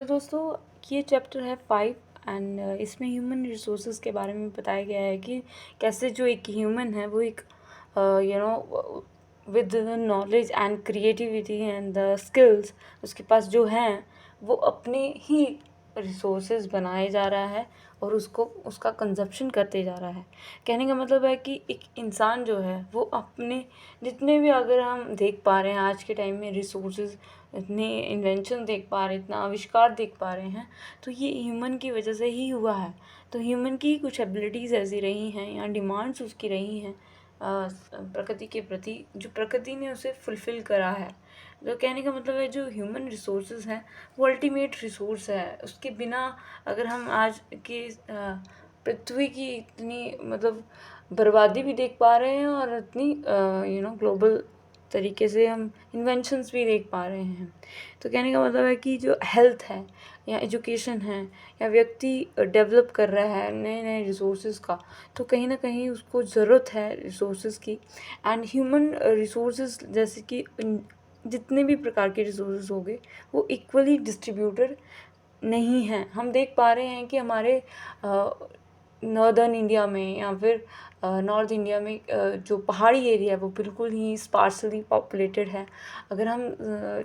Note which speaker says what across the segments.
Speaker 1: तो दोस्तों, ये चैप्टर है 5 एंड इसमें ह्यूमन रिसोर्सेज के बारे में बताया गया है कि कैसे जो एक ह्यूमन है वो एक with knowledge and creativity and the skills उसके पास जो हैं वो अपने ही रिसोर्सेज बनाए जा रहा है और उसको उसका कंजप्शन करते जा रहा है। कहने का मतलब है कि एक इंसान जो है वो अपने जितने भी, अगर हम देख पा रहे हैं आज के टाइम में रिसोर्सेज, इतने इन्वेंशन देख पा रहे हैं, इतना आविष्कार देख पा रहे हैं, तो ये ह्यूमन की वजह से ही हुआ है। तो ह्यूमन की कुछ एबिलिटीज़ ऐसी रही हैं या डिमांड्स उसकी रही हैं प्रकृति के प्रति, जो प्रकृति ने उसे फुलफ़िल करा है। तो कहने का मतलब है जो ह्यूमन रिसोर्सेज हैं वो अल्टीमेट रिसोर्स है। उसके बिना अगर हम आज के पृथ्वी की इतनी मतलब बर्बादी भी देख पा रहे हैं और इतनी ग्लोबल तरीके से हम इन्वेंशंस भी देख पा रहे हैं। तो कहने का मतलब है कि जो हेल्थ है या एजुकेशन है या व्यक्ति डेवलप कर रहा है नए नए रिसोर्सेज का, तो कहीं ना कहीं उसको ज़रूरत है रिसोर्सेज की। एंड ह्यूमन रिसोर्सेज जैसे कि जितने भी प्रकार के रिसोर्सेज हो गए वो इक्वली डिस्ट्रीब्यूटेड नहीं हैं। हम देख पा रहे हैं कि हमारे नॉर्दर्न इंडिया में या फिर नॉर्थ इंडिया में जो पहाड़ी एरिया है वो बिल्कुल ही स्पार्सली पॉपुलेटेड है। अगर हम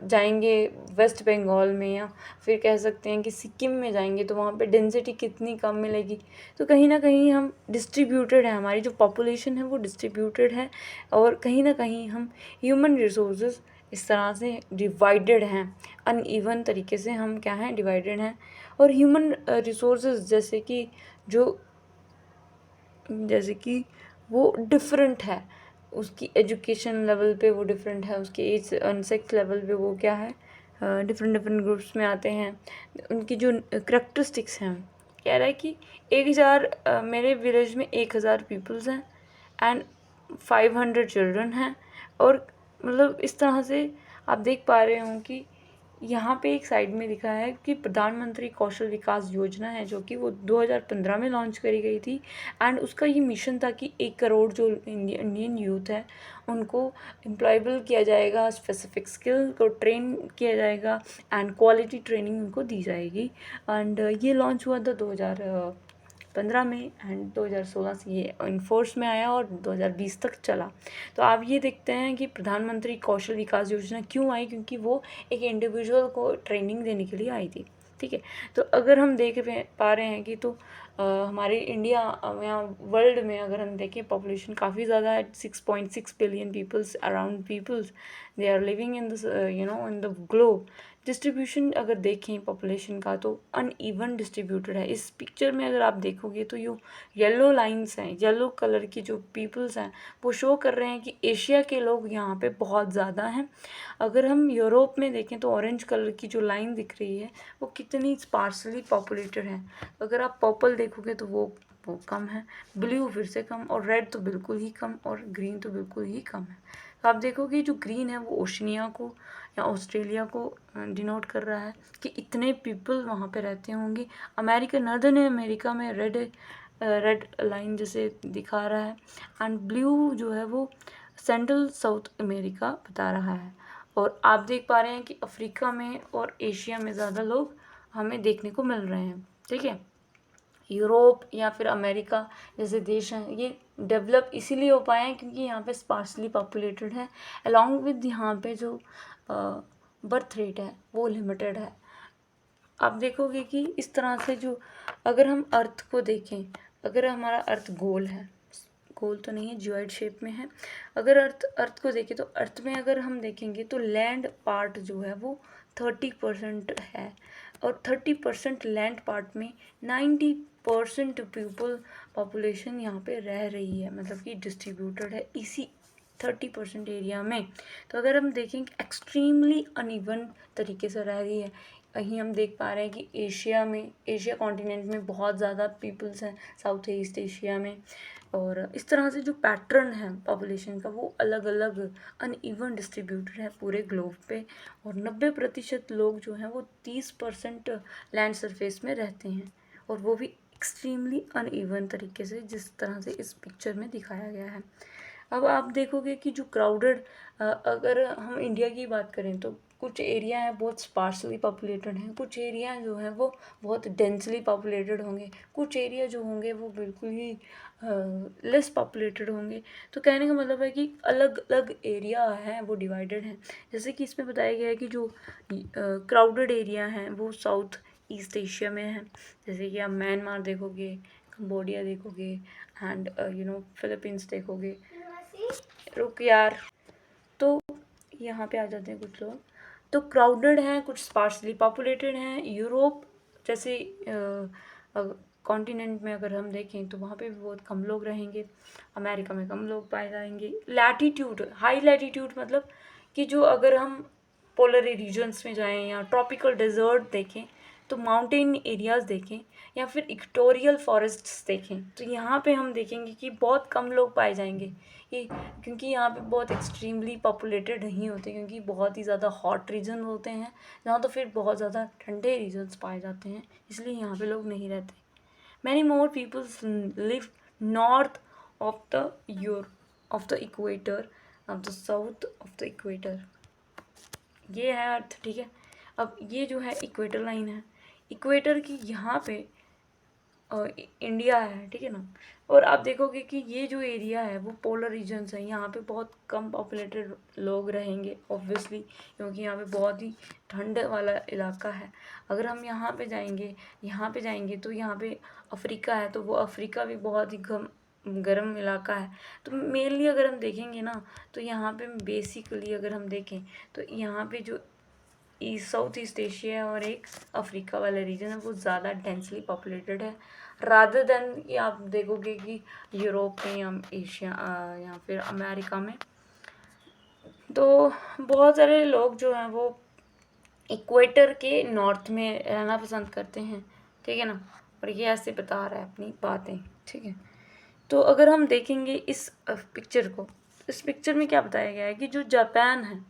Speaker 1: जाएंगे वेस्ट बंगाल में या फिर कह सकते हैं कि सिक्किम में जाएंगे तो वहाँ पे डेंसिटी कितनी कम मिलेगी। तो कहीं ना कहीं हम डिस्ट्रीब्यूटेड है, हमारी जो पॉपुलेशन है वो डिस्ट्रीब्यूटेड है और कहीं ना कहीं हम ह्यूमन रिसोर्सेज इस तरह से डिवाइडेड हैं, अनइवन तरीके से हम क्या हैं, डिवाइडेड हैं। और ह्यूमन रिसोर्सेज जैसे कि वो डिफरेंट है, उसकी एजुकेशन लेवल पे वो डिफरेंट है, उसके एज एंड सेक्स लेवल पे वो क्या है, डिफरेंट डिफरेंट ग्रुप्स में आते हैं। उनकी जो करेक्टरिस्टिक्स हैं, कह रहा है कि 1000 मेरे विलेज में 1000 पीपल्स हैं एंड 500 चिल्ड्रन हैं। और मतलब इस तरह से आप देख पा रहे हो कि यहाँ पे एक साइड में लिखा है कि प्रधानमंत्री कौशल विकास योजना है जो कि वो 2015 में लॉन्च करी गई थी। एंड उसका ये मिशन था कि 1 करोड़ जो इंडियन यूथ है उनको एम्प्लॉयबल किया जाएगा, स्पेसिफिक स्किल को ट्रेन किया जाएगा एंड क्वालिटी ट्रेनिंग उनको दी जाएगी। एंड ये लॉन्च हुआ था 2015 में एंड 2016 से ये इन्फोर्स में आया और 2020 तक चला। तो आप ये देखते हैं कि प्रधानमंत्री कौशल विकास योजना क्यों आई, क्योंकि वो एक इंडिविजुअल को ट्रेनिंग देने के लिए आई थी। ठीक है, तो अगर हम पा रहे हैं कि तो हमारे इंडिया या वर्ल्ड में अगर हम देखें पॉपुलेशन काफ़ी ज़्यादा है, 6.6 billion peoples around peoples they are living in this in the globe. Distribution अगर देखें पॉपुलेशन का तो अनइवन डिस्ट्रीब्यूटेड है। इस पिक्चर में अगर आप देखोगे तो यो येलो लाइंस हैं, येलो कलर की जो पीपल्स हैं वो शो कर रहे हैं कि एशिया के लोग यहाँ पे बहुत ज़्यादा हैं। अगर हम यूरोप में देखें तो ऑरेंज कलर की जो लाइन दिख रही है वो कितनी स्पार्सली पॉपुलेटेड है। अगर आप पर्पल देखोगे तो वो कम है, ब्लू फिर से कम, और रेड तो बिल्कुल ही कम, और ग्रीन तो बिल्कुल ही कम है। तो आप देखोगे जो ग्रीन है वो ओशनिया को या ऑस्ट्रेलिया को डिनोट कर रहा है कि इतने पीपल वहाँ पे रहते होंगे। अमेरिका, नॉर्दर्न अमेरिका में रेड लाइन जैसे दिखा रहा है एंड ब्लू जो है वो सेंट्रल साउथ अमेरिका बता रहा है। और आप देख पा रहे हैं कि अफ्रीका में और एशिया में ज़्यादा लोग हमें देखने को मिल रहे हैं। ठीक है, यूरोप या फिर अमेरिका जैसे देश हैं ये डेवलप इसीलिए हो पाए हैं क्योंकि यहाँ पे स्पार्सली पॉपुलेटेड है, अलॉन्ग विद यहाँ पे जो बर्थ रेट है वो लिमिटेड है। आप देखोगे कि इस तरह से जो, अगर हम अर्थ को देखें, अगर हमारा अर्थ गोल है, गोल तो नहीं है, जियोइड शेप में है। अगर अर्थ को देखें तो अर्थ में अगर हम देखेंगे तो लैंड पार्ट जो है वो 30% है और 30% लैंड पार्ट में 90% पीपल पॉपुलेशन यहाँ पे रह रही है, मतलब कि डिस्ट्रीब्यूटेड है इसी 30% एरिया में। तो अगर हम देखें कि एक्सट्रीमली अनइवन तरीके से रह रही है। कहीं हम देख पा रहे हैं कि एशिया कॉन्टिनेंट में बहुत ज़्यादा पीपल्स हैं, साउथ ईस्ट एशिया में। और इस तरह से जो पैटर्न है पॉपुलेशन का वो अलग अलग अनइवन डिस्ट्रीब्यूटेड है पूरे ग्लोब पे। और 90% लोग जो हैं वो 30% लैंड सरफेस में रहते हैं, और वो भी एक्सट्रीमली अनइवन तरीके से, जिस तरह से इस पिक्चर में दिखाया गया है। अब आप देखोगे कि जो क्राउडेड, अगर हम इंडिया की बात करें तो कुछ एरिया हैं बहुत स्पार्सली पॉपुलेटेड हैं, कुछ एरिया जो हैं वो बहुत डेंसली पॉपुलेटेड होंगे, कुछ एरिया जो होंगे वो बिल्कुल ही लेस पॉपुलेटेड होंगे। तो कहने का मतलब है कि अलग अलग एरिया हैं वो डिवाइडेड हैं। जैसे कि इसमें बताया गया है कि जो क्राउडेड एरिया हैं वो साउथ ईस्ट एशिया में हैं। जैसे कि आप म्यांमार देखोगे, कंबोडिया देखोगे, एंड फिलीपींस देखोगे। रुक यार। तो यहाँ पे आ जाते हैं कुछ लोग। तो क्राउडेड हैं, कुछ स्पार्सली पॉपुलेटेड हैं। यूरोप जैसे कॉन्टिनेंट में अगर हम देखें तो वहाँ पे भी बहुत कम लोग रहेंगे। अमेरिका में कम लोग पाए जाएंगे। लैटीट्यूड, हाई लैटीट्यूड मतलब कि जो अगर हम पोलर रीजन्स में जाएं या ट्रॉपिकल डेजर्ट देखें, तो माउंटेन एरियाज़ देखें या फिर इक्वेटोरियल फॉरेस्ट्स देखें, तो यहाँ पे हम देखेंगे कि बहुत कम लोग पाए जाएंगे। ये क्योंकि यहाँ पे बहुत एक्सट्रीमली पॉपुलेटेड नहीं होते, क्योंकि बहुत ही ज़्यादा हॉट रीजन होते हैं जहाँ, तो फिर बहुत ज़्यादा ठंडे रीजन्स पाए जाते हैं, इसलिए यहाँ पे लोग नहीं रहते। Many more peoples live north of the equator, of the south of the equator. ये है अर्थ, ठीक है। अब ये जो है इक्वेटर लाइन है, इक्वेटर की यहाँ पे इंडिया है, ठीक है ना। और आप देखोगे कि ये जो एरिया है वो पोलर रीजन्स है, यहाँ पे बहुत कम पॉपुलेटेड लोग रहेंगे ऑब्वियसली, क्योंकि यहाँ पे बहुत ही ठंड वाला इलाका है। अगर हम यहाँ पे जाएंगे तो यहाँ पे अफ्रीका है, तो वो अफ्रीका भी बहुत ही गर्म इलाका है। तो मेनली अगर हम देखेंगे ना, तो यहाँ पे बेसिकली अगर हम देखें तो यहाँ पे जो साउथ ईस्ट एशिया और एक अफ्रीका वाला रीजन है वो ज़्यादा डेंसली पॉपुलेटेड है, रादर देन ये आप देखोगे कि यूरोप में या एशिया या फिर अमेरिका में। तो बहुत सारे लोग जो हैं वो इक्वेटर के नॉर्थ में रहना पसंद करते हैं, ठीक है ना। और ये ऐसे बता रहा है अपनी बातें, ठीक है। तो अगर हम देखेंगे इस पिक्चर को, इस पिक्चर में क्या बताया गया है कि जो जापान है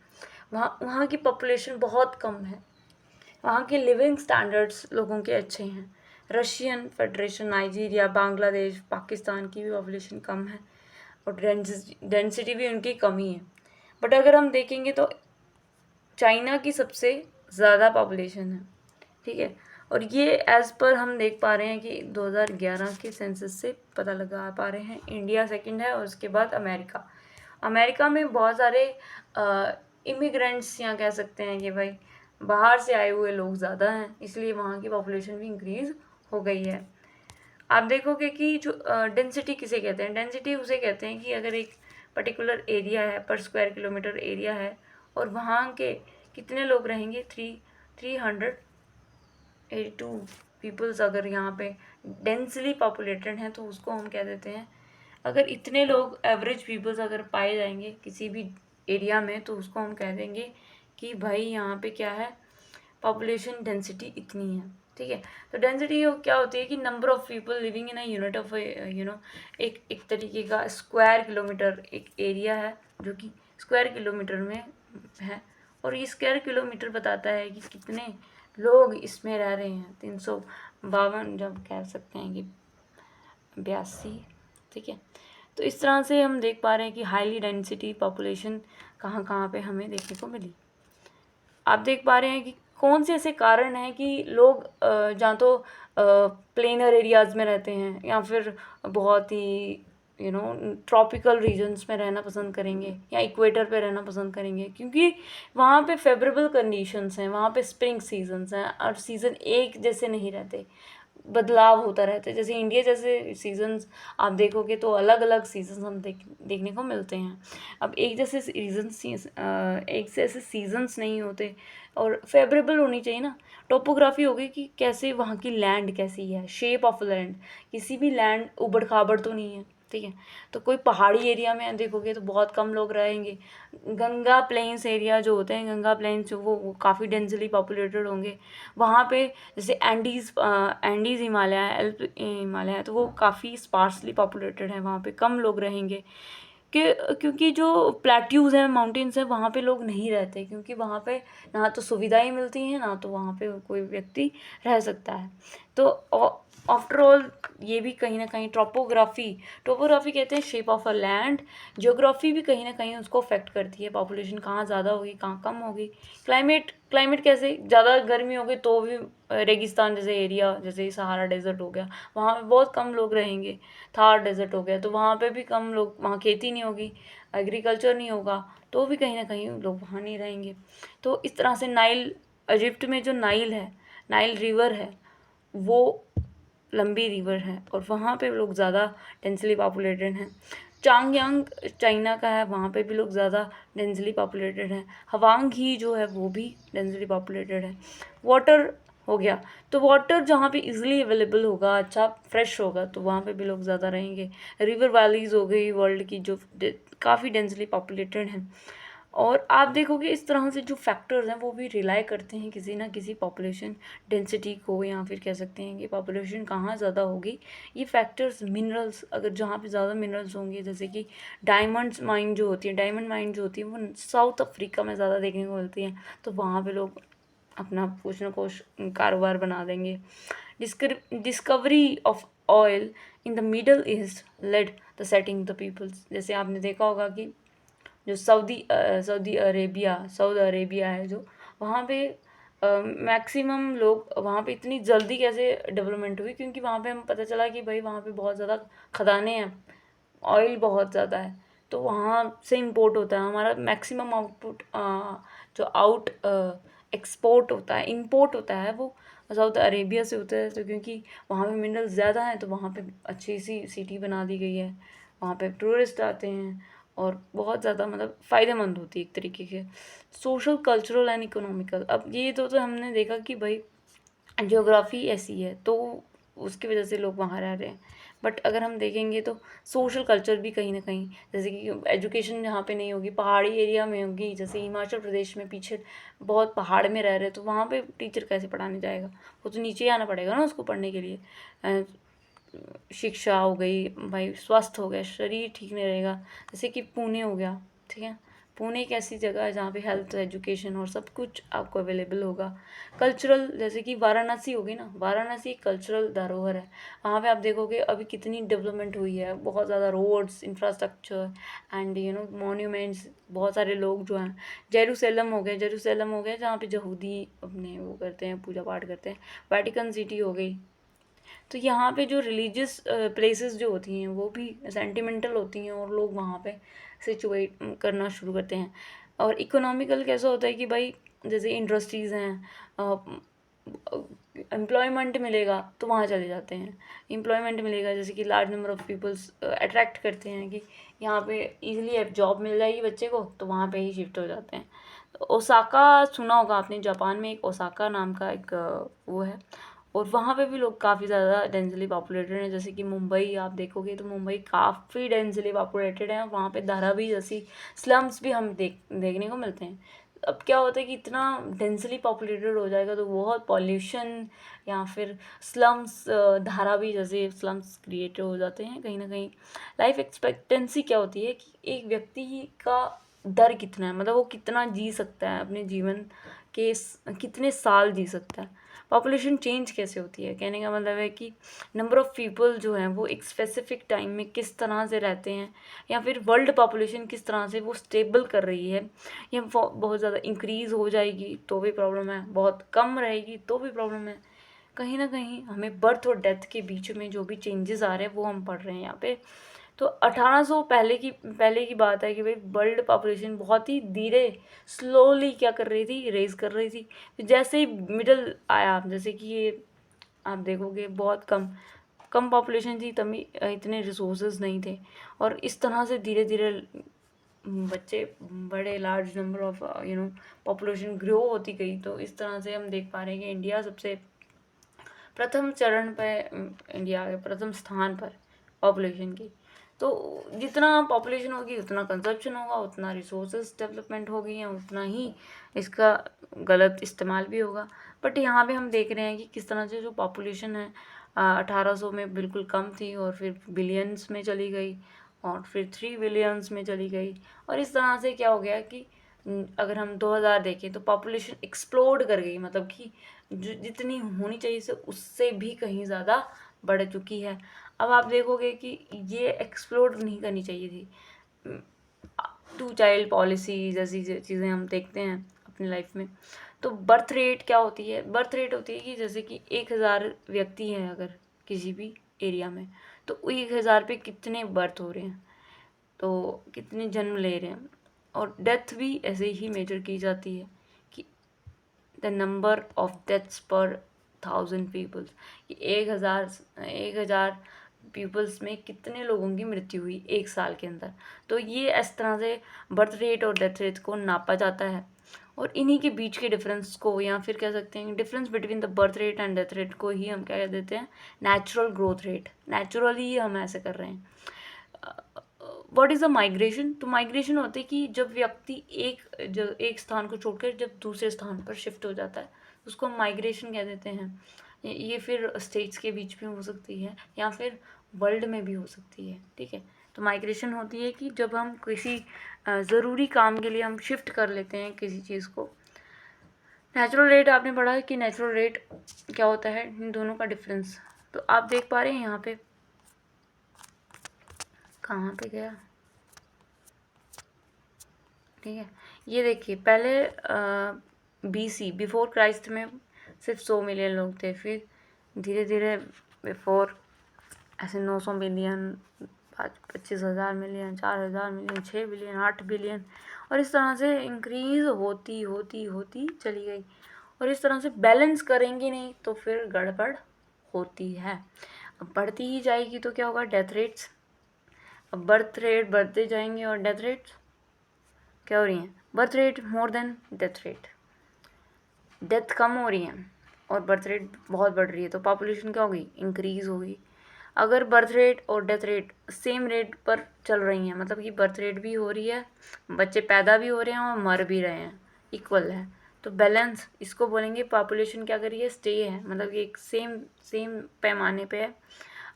Speaker 1: वहाँ की पॉपुलेशन बहुत कम है, वहाँ के लिविंग स्टैंडर्ड्स लोगों के अच्छे हैं। Russian federation, Nigeria, Bangladesh, Pakistan की भी पॉपुलेशन कम है और डेंसिटी भी उनकी कम ही है। बट अगर हम देखेंगे तो चाइना की सबसे ज़्यादा पॉपुलेशन है, ठीक है। और ये एज़ पर हम देख पा रहे हैं कि 2011 के सेंसस से पता लगा पा रहे हैं, इंडिया सेकंड है और उसके बाद अमेरिका में बहुत सारे इमिग्रेंट्स, यहाँ कह सकते हैं कि भाई बाहर से आए हुए लोग ज़्यादा हैं, इसलिए वहाँ की पॉपुलेशन भी इंक्रीज़ हो गई है। आप देखोगे कि जो डेंसिटी किसे कहते हैं, डेंसिटी उसे कहते हैं कि अगर एक पर्टिकुलर एरिया है, पर स्क्वायर किलोमीटर एरिया है और वहाँ के कितने लोग रहेंगे, 382 पीपल्स अगर यहाँ पे डेंसली पॉपुलेटेड हैं तो उसको हम कह देते हैं, अगर इतने लोग एवरेज पीपल्स अगर पाए जाएंगे किसी भी एरिया में तो उसको हम कह देंगे कि भाई यहाँ पे क्या है, पॉपुलेशन डेंसिटी इतनी है, ठीक है। तो डेंसिटी क्या होती है कि number of people living in a unit of एक तरीके का स्क्वायर किलोमीटर एक एरिया है जो कि स्क्वायर किलोमीटर में है, और ये स्क्वायर किलोमीटर बताता है कि कितने लोग इसमें रह रहे हैं। 352 जब कह सकते हैं कि 82, ठीक है। तो इस तरह से हम देख पा रहे हैं कि हाईली डेंसिटी पॉपुलेशन कहाँ कहाँ पे हमें देखने को मिली। आप देख पा रहे हैं कि कौन से ऐसे कारण हैं कि लोग जहाँ तो प्लेनर एरियाज़ में रहते हैं या फिर बहुत ही ट्रॉपिकल रीजन्स में रहना पसंद करेंगे या इक्वेटर पे रहना पसंद करेंगे, क्योंकि वहाँ पे फेवरेबल कंडीशंस हैं, वहाँ पे स्प्रिंग सीजन्स हैं और सीज़न एक जैसे नहीं रहते, बदलाव होता रहता है। जैसे इंडिया जैसे सीजन्स आप देखोगे तो अलग अलग सीजन्स हम देखने को मिलते हैं। अब एक जैसे सीजन्स नहीं होते और फेवरेबल होनी चाहिए ना। टोपोग्राफी हो गई कि कैसे वहाँ की लैंड कैसी है, शेप ऑफ लैंड, किसी भी लैंड उबड़ खाबड़ तो नहीं है, ठीक है। तो कोई पहाड़ी एरिया में देखोगे तो बहुत कम लोग रहेंगे। गंगा प्लेन्स एरिया जो होते हैं, गंगा प्लेन्स जो वो काफ़ी डेंसली पॉपुलेटेड होंगे। वहाँ पे जैसे एंडीज़ हिमालय है, एल्प हिमालय है, तो वो काफ़ी स्पार्सली पॉपुलेटेड है, वहाँ पे कम लोग रहेंगे क्योंकि जो प्लेट्यूज़ हैं, माउंटेन्स हैं, वहाँ पे लोग नहीं रहते, क्योंकि वहाँ पे ना तो सुविधाएं मिलती हैं ना तो वहाँ पे कोई व्यक्ति रह सकता है। तो आफ्टर ऑल ये भी कहीं ना कहीं टोपोग्राफी कहते हैं shape of a land. Geography भी कहीं ना कहीं उसको अफेक्ट करती है, पॉपुलेशन कहाँ ज़्यादा होगी कहाँ कम होगी। क्लाइमेट कैसे, ज़्यादा गर्मी होगी तो भी रेगिस्तान जैसे एरिया, जैसे सहारा डेजर्ट हो गया, वहाँ पे बहुत कम लोग रहेंगे। थार डेजर्ट हो गया तो वहाँ पे भी कम लोग, वहाँ खेती नहीं होगी, एग्रीकल्चर नहीं होगा, तो भी कहीं ना कहीं लोग वहाँ नहीं रहेंगे। तो इस तरह से इजिप्ट में जो नाइल रिवर है वो लंबी रिवर है और वहाँ पे लोग ज़्यादा डेंसली पॉपुलेटेड हैं। चांगयांग चाइना का है, वहाँ पे भी लोग ज़्यादा डेंसली पॉपुलेटेड हैं। हवांग ही जो है वो भी डेंसली पॉपुलेटेड है। वाटर हो गया, तो वाटर जहाँ पे इजीली अवेलेबल होगा, अच्छा फ्रेश होगा, तो वहाँ पे भी लोग ज़्यादा रहेंगे। रिवर वैलीज हो गई वर्ल्ड की जो काफ़ी डेंसली पॉपुलेटेड हैं। और आप देखोगे इस तरह से जो फैक्टर्स हैं वो भी रिलाई करते हैं किसी ना किसी पॉपुलेशन डेंसिटी को, या फिर कह सकते हैं कि पॉपुलेशन कहाँ ज़्यादा होगी। ये फैक्टर्स मिनरल्स, अगर जहाँ पे ज़्यादा मिनरल्स होंगे, जैसे कि डायमंड माइन जो होती है वो साउथ अफ्रीका में ज़्यादा देखने को मिलती है, तो वहाँ पे लोग अपना कुछ ना कुछ कारोबार बना देंगे। Discovery of oil in the Middle East led the setting the peoples. जैसे आपने देखा होगा कि जो सऊदी अरेबिया है, जो वहाँ पे मैक्सिमम लोग, वहाँ पे इतनी जल्दी कैसे डेवलपमेंट हुई, क्योंकि वहाँ पे हमें पता चला कि भाई वहाँ पे बहुत ज़्यादा खदानें हैं, ऑयल बहुत ज़्यादा है, तो वहाँ से इंपोर्ट होता है हमारा मैक्सिमम आउटपुट। जो एक्सपोर्ट होता है, इंपोर्ट होता है, वो सऊदी अरेबिया से होता है। तो क्योंकि वहाँ पे मिनरल्स ज़्यादा हैं तो वहाँ पे अच्छी सी सिटी बना दी गई है, वहाँ पे टूरिस्ट आते हैं और बहुत ज़्यादा मतलब फ़ायदेमंद होती है एक तरीके के। सोशल, कल्चरल एंड इकोनॉमिकल, अब ये तो हमने देखा कि भाई ज्योग्राफी ऐसी है तो उसकी वजह से लोग वहाँ रह रहे हैं। बट अगर हम देखेंगे तो सोशल कल्चर भी कहीं ना कहीं, जैसे कि एजुकेशन जहाँ पे नहीं होगी, पहाड़ी एरिया में होगी, जैसे हिमाचल प्रदेश में पीछे बहुत पहाड़ में रह रहे हैं, तो वहाँ पे टीचर कैसे पढ़ाने जाएगा, वो तो नीचे ही आना पड़ेगा ना उसको पढ़ने के लिए। शिक्षा हो गई भाई, स्वास्थ्य हो गया, शरीर ठीक नहीं रहेगा, जैसे कि पुणे हो गया, ठीक है। पुणे एक ऐसी जगह है जहाँ पे हेल्थ, एजुकेशन और सब कुछ आपको अवेलेबल होगा। कल्चरल, जैसे कि वाराणसी हो गई ना, वाराणसी एक कल्चरल धरोहर है। वहाँ पे आप देखोगे अभी कितनी डेवलपमेंट हुई है, बहुत ज़्यादा रोड्स, इंफ्रास्ट्रक्चर एंड मॉन्यूमेंट्स, बहुत सारे लोग जो हैं। जेरूसलम हो गया जहाँ पे यहूदी अपने वो करते हैं, पूजा पाठ करते हैं। वेटिकन सिटी हो गई। तो यहाँ पे जो रिलीजियस प्लेसेस जो होती हैं वो भी सेंटिमेंटल होती हैं और लोग वहाँ पे सिचुएट करना शुरू करते हैं। और इकोनॉमिकल कैसा होता है कि भाई जैसे इंडस्ट्रीज़ हैं, एम्प्लॉयमेंट मिलेगा तो वहाँ चले जाते हैं। एम्प्लॉयमेंट मिलेगा, जैसे कि large number of peoples attract करते हैं कि यहाँ पे इजीली जॉब मिल जाएगी बच्चे को, तो वहाँ पे ही शिफ्ट हो जाते हैं। तो ओसाका सुना होगा आपने, जापान में एक ओसाका नाम का एक वो है, और वहाँ पे भी लोग काफ़ी ज़्यादा डेंसली पॉपुलेटेड हैं। जैसे कि मुंबई आप देखोगे तो मुंबई काफ़ी डेंसली पॉपुलेटेड है, वहाँ पे धारावी जैसी स्लम्स भी हम देखने को मिलते हैं। अब क्या होता है कि इतना डेंसली पॉपुलेटेड हो जाएगा तो बहुत पॉल्यूशन या फिर स्लम्स, धारावी जैसे स्लम्स क्रिएट हो जाते हैं कहीं ना कहीं। लाइफ एक्सपेक्टेंसी क्या होती है कि एक व्यक्ति का दर कितना है, मतलब वो कितना जी सकता है अपने जीवन के, कितने साल जी सकता है। पॉपुलेशन चेंज कैसे होती है, कहने का मतलब है कि नंबर ऑफ़ पीपल जो हैं वो एक स्पेसिफिक टाइम में किस तरह से रहते हैं, या फिर वर्ल्ड पॉपुलेशन किस तरह से वो स्टेबल कर रही है, या बहुत ज़्यादा इंक्रीज़ हो जाएगी तो भी प्रॉब्लम है, बहुत कम रहेगी तो भी प्रॉब्लम है। कहीं ना कहीं हमें बर्थ और डेथ के बीच में जो भी चेंजेस आ रहे हैं वो हम पढ़ रहे हैं यहाँ पे। तो 1800 पहले की बात है कि भाई वर्ल्ड पॉपुलेशन बहुत ही धीरे, स्लोली क्या कर रही थी, रेज कर रही थी। फिर जैसे ही मिडल आया, जैसे कि ये आप देखोगे बहुत कम कम पॉपुलेशन थी, तभी इतने रिसोर्सेज नहीं थे, और इस तरह से धीरे धीरे बच्चे बड़े, large number of population grow होती गई। तो इस तरह से हम देख पा रहे हैं कि इंडिया सबसे प्रथम चरण पे, इंडिया के प्रथम स्थान पर पॉपुलेशन की। तो जितना पॉपुलेशन होगी उतना कंजप्शन होगा, उतना रिसोर्सेज डेवलपमेंट होगी, या उतना ही इसका गलत इस्तेमाल भी होगा। बट यहाँ पे हम देख रहे हैं कि किस तरह से जो पॉपुलेशन है 1800 में बिल्कुल कम थी, और फिर बिलियंस में चली गई, और फिर 3 बिलियंस में चली गई। और इस तरह से क्या हो गया कि अगर हम 2000 देखें तो पॉपुलेशन एक्सप्लोड कर गई, मतलब कि जितनी होनी चाहिए से उससे भी कहीं ज़्यादा बढ़ चुकी है। अब आप देखोगे कि ये एक्सप्लोर नहीं करनी चाहिए थी। 2 चाइल्ड पॉलिसी जैसी चीज़ें हम देखते हैं अपनी लाइफ में। तो बर्थ रेट क्या होती है? बर्थ रेट होती है कि जैसे कि 1000 व्यक्ति हैं अगर किसी भी एरिया में, तो 1000 पे कितने बर्थ हो रहे हैं, तो कितने जन्म ले रहे हैं। और डेथ भी ऐसे ही मेजर की जाती है कि द नंबर ऑफ डेथ्स पर 1000 पीपल्स, कि 1000 पीपल्स में कितने लोगों की मृत्यु हुई एक साल के अंदर। तो ये इस तरह से बर्थ रेट और डेथ रेट को नापा जाता है। और इन्हीं के बीच के डिफरेंस को, या फिर कह सकते हैं difference between the birth rate and death rate को ही हम क्या कह देते हैं, नेचुरल ग्रोथ रेट। नेचुरली ही हम ऐसे कर रहे हैं। What is a migration? तो माइग्रेशन होता है कि जब व्यक्ति एक स्थान को छोड़कर जब दूसरे स्थान पर शिफ्ट हो जाता है, उसको हम माइग्रेशन कह देते हैं। ये फिर स्टेट्स के बीच में हो सकती है या फिर वर्ल्ड में भी हो सकती है, ठीक है। तो माइग्रेशन होती है कि जब हम किसी ज़रूरी काम के लिए हम शिफ्ट कर लेते हैं किसी चीज़ को। नेचुरल रेट आपने पढ़ा है कि नेचुरल रेट क्या होता है, इन दोनों का डिफरेंस। तो आप देख पा रहे हैं यहाँ पे, कहाँ पे गया, ठीक है। ये देखिए, पहले BC बिफोर क्राइस्ट में सिर्फ 100 मिलियन लोग थे, फिर धीरे धीरे बिफोर ऐसे 900 million, 25,000 million, 4,000 million, 6 billion, 8 billion, और इस तरह से इंक्रीज होती होती होती चली गई। और इस तरह से बैलेंस करेंगे नहीं तो फिर गड़बड़ होती है। अब बढ़ती ही जाएगी तो क्या होगा, डेथ रेट्स। अब बर्थ रेट बढ़ते जाएंगे और डेथ रेट्स क्या हो रही हैं, birth rate more than death rate. Death कम हो रही है और बर्थ रेट बहुत बढ़ रही है, तो पॉपुलेशन क्या होगी, इंक्रीज होगी। अगर बर्थ रेट और डेथ रेट सेम रेट पर चल रही हैं, मतलब कि बर्थ रेट भी हो रही है, बच्चे पैदा भी हो रहे हैं और मर भी रहे हैं, इक्वल है, तो बैलेंस इसको बोलेंगे। पॉपुलेशन क्या करिए, स्टे है, मतलब कि एक सेम पैमाने पे है।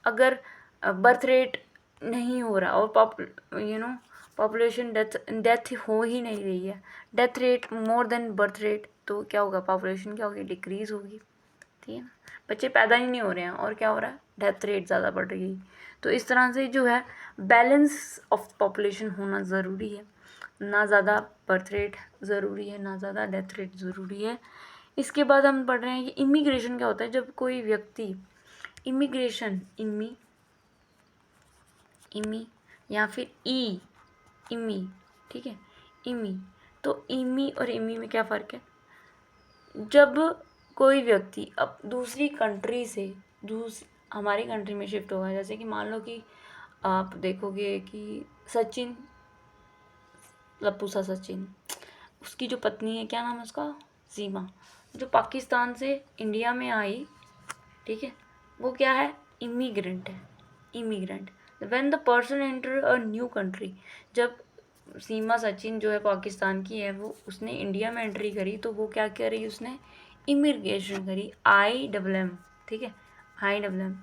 Speaker 1: अगर बर्थ रेट नहीं हो रहा और पॉपुलेशन डेथ हो ही नहीं रही है, death rate more then birth rate, तो क्या होगा, पॉपुलेशन क्या होगी, डिक्रीज होगी, ठीक है ना। बच्चे पैदा ही नहीं हो रहे हैं और क्या हो रहा है, डेथ रेट ज़्यादा बढ़ रही है। तो इस तरह से जो है बैलेंस ऑफ पॉपुलेशन होना ज़रूरी है, ना ज़्यादा बर्थ रेट ज़रूरी है, ना ज़्यादा डेथ रेट ज़रूरी है। इसके बाद हम पढ़ रहे हैं कि इमिग्रेशन क्या होता है। जब कोई व्यक्ति इमिग्रेशन, इमी या फिर इमी, ठीक है, इमी। तो इमी और इमी में क्या फ़र्क है, जब कोई व्यक्ति अब दूसरी कंट्री से हमारी कंट्री में शिफ्ट होगा, जैसे कि मान लो कि आप देखोगे कि सचिन, लपूसा सचिन, उसकी जो पत्नी है, क्या नाम है उसका, सीमा, जो पाकिस्तान से इंडिया में आई, ठीक है, वो क्या है, इमिग्रेंट है, immigrant. When the person enter a new country, जब सीमा सचिन जो है पाकिस्तान की है, वो उसने इंडिया में एंट्री करी, तो वो क्या करी, उसने इमिग्रेशन करी, IMM, ठीक है, IMM।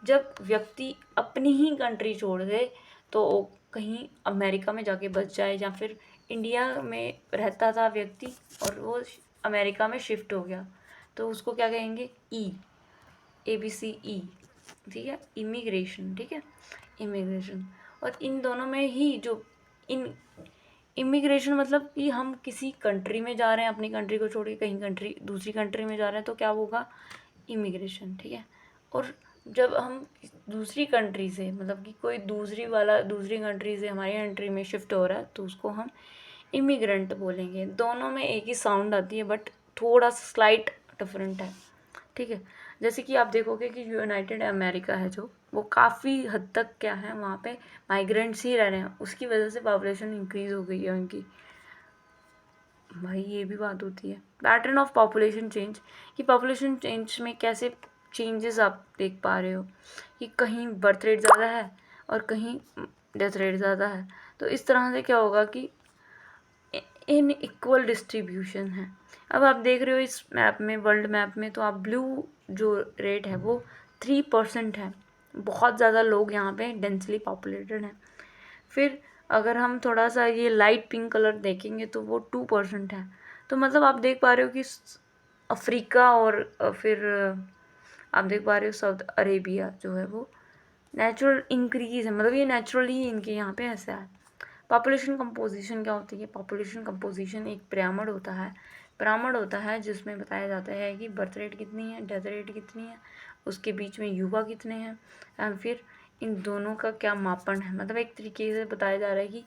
Speaker 1: जब व्यक्ति अपनी ही कंट्री छोड़ दे, तो कहीं अमेरिका में जाके बस जाए, या फिर इंडिया में रहता था व्यक्ति और वो अमेरिका में शिफ्ट हो गया, तो उसको क्या कहेंगे, ABCE, ठीक है, इमिग्रेशन, ठीक है, इमिग्रेशन। और इन दोनों में ही जो इमिग्रेशन मतलब कि हम किसी कंट्री में जा रहे हैं, अपनी कंट्री को छोड़ के कहीं दूसरी कंट्री में जा रहे हैं, तो क्या होगा, इमिग्रेशन, ठीक है। और जब हम दूसरी कंट्री से, मतलब कि कोई दूसरी कंट्री से हमारी कंट्री में शिफ्ट हो रहा है, तो उसको हम इमिग्रेंट बोलेंगे। दोनों में एक ही साउंड आती है, बट थोड़ा सा स्लाइट डिफरेंट है, ठीक है। जैसे कि आप देखोगे कि यूनाइटेड अमेरिका है जो, वो काफ़ी हद तक क्या है, वहाँ पे माइग्रेंट्स ही रह रहे हैं, उसकी वजह से पॉपुलेशन इंक्रीज़ हो गई है उनकी। भाई ये भी बात होती है। पैटर्न ऑफ पॉपुलेशन चेंज, कि पॉपुलेशन चेंज में कैसे चेंजेस आप देख पा रहे हो कि कहीं बर्थ रेट ज़्यादा है और कहीं डेथ रेट ज़्यादा है, तो इस तरह से क्या होगा कि इन इक्वल डिस्ट्रीब्यूशन है। अब आप देख रहे हो इस मैप में, वर्ल्ड मैप में, तो आप ब्लू जो रेट है वो 3% है, बहुत ज़्यादा लोग यहाँ पे डेंसली पॉपुलेटेड हैं। फिर अगर हम थोड़ा सा ये लाइट पिंक कलर देखेंगे तो वो 2% है। तो मतलब आप देख पा रहे हो कि अफ्रीका और फिर आप देख पा रहे हो साउथ अरेबिया जो है वो नेचुरल इंक्रीज है, मतलब ये नेचुरली इनके यहाँ पे ऐसा है। पॉपुलेशन कंपोजिशन क्या होती है? पॉपुलेशन कंपोजिशन एक पिरामिड होता है जिसमें बताया जाता है कि बर्थ रेट कितनी है, डेथ रेट कितनी है, उसके बीच में युवा कितने हैं, एंड फिर इन दोनों का क्या मापन है। मतलब एक तरीके से बताया जा रहा है कि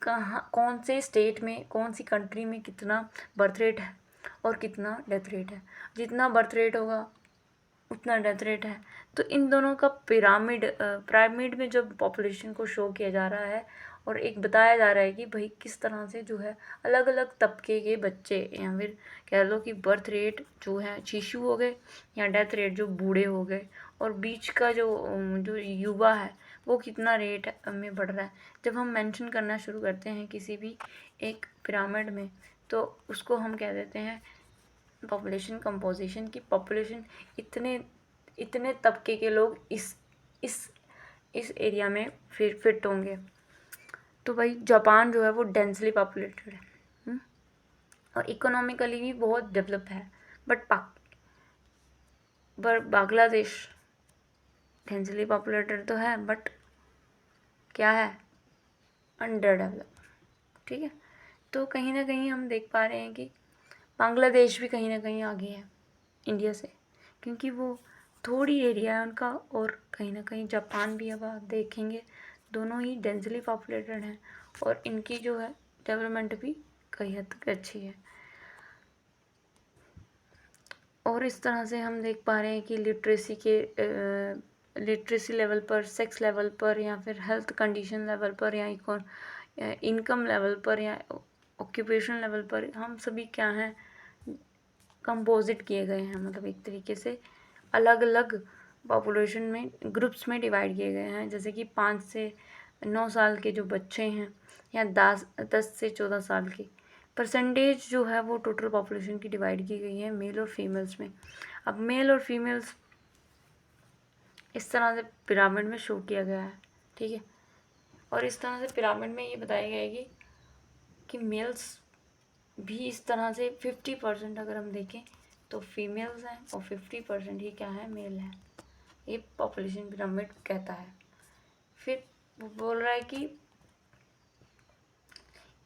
Speaker 1: कहाँ, कौन से स्टेट में, कौन सी कंट्री में कितना बर्थ रेट है और कितना डेथ रेट है। जितना बर्थ रेट होगा उतना डेथ रेट है। तो इन दोनों का पिरामिड में जब पॉपुलेशन को शो किया जा रहा है और एक बताया जा रहा है कि भाई किस तरह से जो है अलग अलग तबके के बच्चे, या फिर कह लो कि बर्थ रेट जो है शिशु हो गए या डेथ रेट जो बूढ़े हो गए, और बीच का जो युवा है वो कितना रेट में बढ़ रहा है। जब हम मेंशन करना शुरू करते हैं किसी भी एक पिरामिड में तो उसको हम कह देते हैं पॉपुलेशन कंपोजिशन की। पॉपुलेशन इतने इतने तबके के लोग इस एरिया में फिर फिट होंगे। तो भाई जापान जो है वो डेंसली पॉपुलेटेड है, और इकोनॉमिकली भी बहुत डेवलप है। बट बांग्लादेश डेंसली पॉपुलेटेड तो है बट क्या है, अंडर डेवलप। ठीक है, तो कहीं ना कहीं हम देख पा रहे हैं कि बांग्लादेश भी कहीं ना कहीं आगे है इंडिया से, क्योंकि वो थोड़ी एरिया है उनका, और कहीं ना कहीं जापान भी अब आप देखेंगे दोनों ही डेंसली पॉपुलेटेड हैं, और इनकी जो है डेवलपमेंट भी कई हद तक अच्छी है। और इस तरह से हम देख पा रहे हैं कि लिटरेसी लेवल पर, सेक्स लेवल पर, या फिर हेल्थ कंडीशन लेवल पर, या इनकम लेवल पर, या ऑक्यूपेशन लेवल पर हम सभी क्या हैं, कंपोजिट किए गए हैं। मतलब एक तरीके से अलग अलग पॉपुलेशन में ग्रुप्स में डिवाइड किए गए हैं। जैसे कि 5 से 9 साल के जो बच्चे हैं, या 10 से 14 साल के, परसेंटेज जो है वो टोटल पॉपुलेशन की डिवाइड की गई है मेल और फीमेल्स में। अब मेल और फीमेल्स इस तरह से पिरामिड में शो किया गया है। ठीक है, और इस तरह से पिरामिड में ये बताया गया है कि मेल्स भी इस तरह से 50% अगर हम देखें तो फीमेल्स हैं, और 50% ही क्या है, मेल है। ये पॉपुलेशन पिरामिड कहता है। फिर वो बोल रहा है कि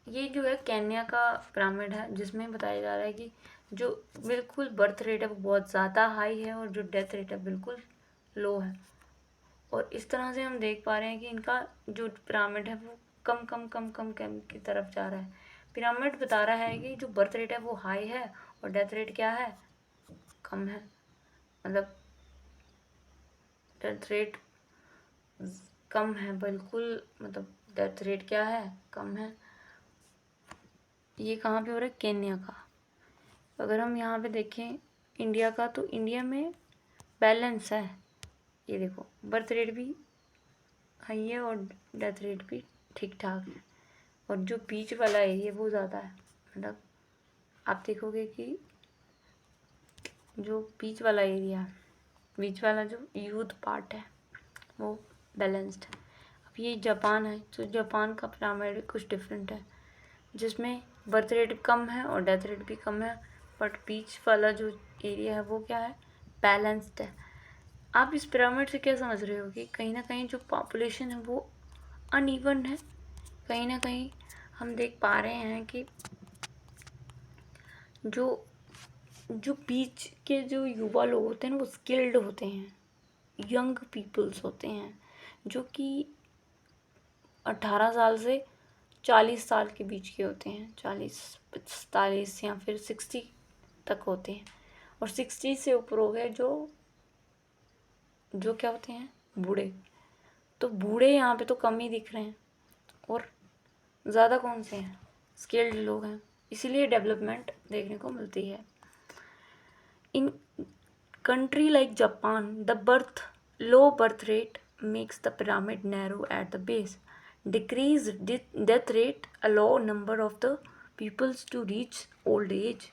Speaker 1: ये जो है केन्या का पिरामिड है, जिसमें बताया जा रहा है कि जो बिल्कुल बर्थ रेट है वो बहुत ज़्यादा हाई है, और जो डेथ रेट है बिल्कुल लो है। और इस तरह से हम देख पा रहे हैं कि इनका जो पिरामिड है वो कम कम कम कम कम की तरफ जा रहा है। पिरामिड बता रहा है कि जो बर्थ रेट है वो हाई है और डेथ रेट क्या है, कम है। मतलब डेथ रेट कम है बिल्कुल, मतलब डेथ रेट क्या है, कम है। ये कहाँ पे हो रहा है, केन्या का। अगर हम यहाँ पे देखें इंडिया का, तो इंडिया में बैलेंस है। ये देखो बर्थ रेट भी हाई है और डेथ रेट भी ठीक ठाक है, और जो बीच वाला एरिया वो ज़्यादा है। मतलब आप देखोगे कि जो बीच वाला एरिया है, बीच वाला जो यूथ पार्ट है वो बैलेंस्ड है। अब ये जापान है, तो जापान का पिरामिड कुछ डिफरेंट है, जिसमें बर्थ रेट कम है और डेथ रेट भी कम है, बट बीच वाला जो एरिया है वो क्या है, बैलेंस्ड है। आप इस पिरामिड से क्या समझ रहे हो कि कहीं ना कहीं जो पॉपुलेशन है वो अनइवन है। कहीं ना कहीं हम देख पा रहे हैं कि जो जो बीच के जो युवा लोग होते हैं ना वो स्किल्ड होते हैं, यंग पीपल्स होते हैं, जो कि 18 साल से 40 साल के बीच के होते हैं, 40 45 या फिर 60 तक होते हैं, और 60 से ऊपर हो गए जो जो क्या होते हैं, बूढ़े। तो बूढ़े यहाँ पे तो कम ही दिख रहे हैं, और ज़्यादा कौन से हैं, स्किल्ड लोग हैं। इसीलिए डेवलपमेंट देखने को मिलती है। इन country like Japan, the low birth rate makes the pyramid narrow at the base. Decreased death rate allow number of the peoples to reach old age.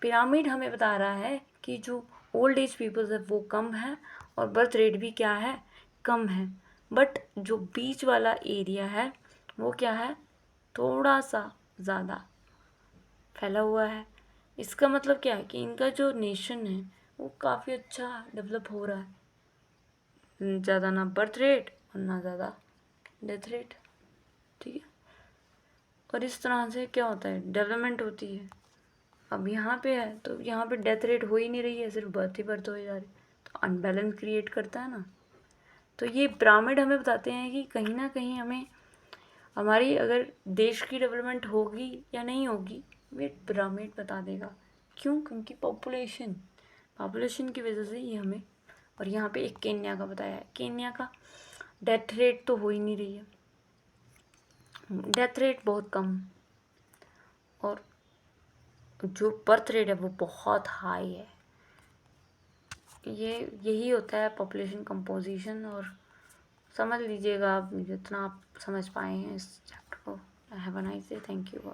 Speaker 1: Pyramid हमें बता रहा है कि जो ओल्ड एज पीपल्स है वो कम है, और बर्थ रेट भी क्या है, कम है। बट जो बीच वाला एरिया है वो क्या है, थोड़ा सा ज़्यादा फैला हुआ है, इसका मतलब क्या है कि इनका जो नेशन है वो काफ़ी अच्छा डेवलप हो रहा है, ज़्यादा ना बर्थ रेट और ना ज़्यादा डेथ रेट, ठीक है। और इस तरह से क्या होता है, डेवलपमेंट होती है। अब यहाँ पे है तो यहाँ पे डेथ रेट हो ही नहीं रही है, सिर्फ बर्थ ही बर्थ हो जा रही, तो अनबैलेंस क्रिएट करता है ना। तो ये पिरामिड हमें बताते हैं कि कहीं ना कहीं हमें हमारी अगर देश की डेवलपमेंट होगी या नहीं होगी, ये पिरामिड बता देगा। क्यों? क्योंकि पॉपुलेशन की वजह से ये हमें। और यहाँ पे एक केन्या का बताया है, केन्या का डेथ रेट तो हो ही नहीं रही है, डेथ रेट बहुत कम, और जो बर्थ रेट है वो बहुत हाई है। यही होता है पॉपुलेशन कंपोजिशन। और समझ लीजिएगा आप जितना आप समझ पाए हैं इस चैप्टर को। Have a nice day, thank you.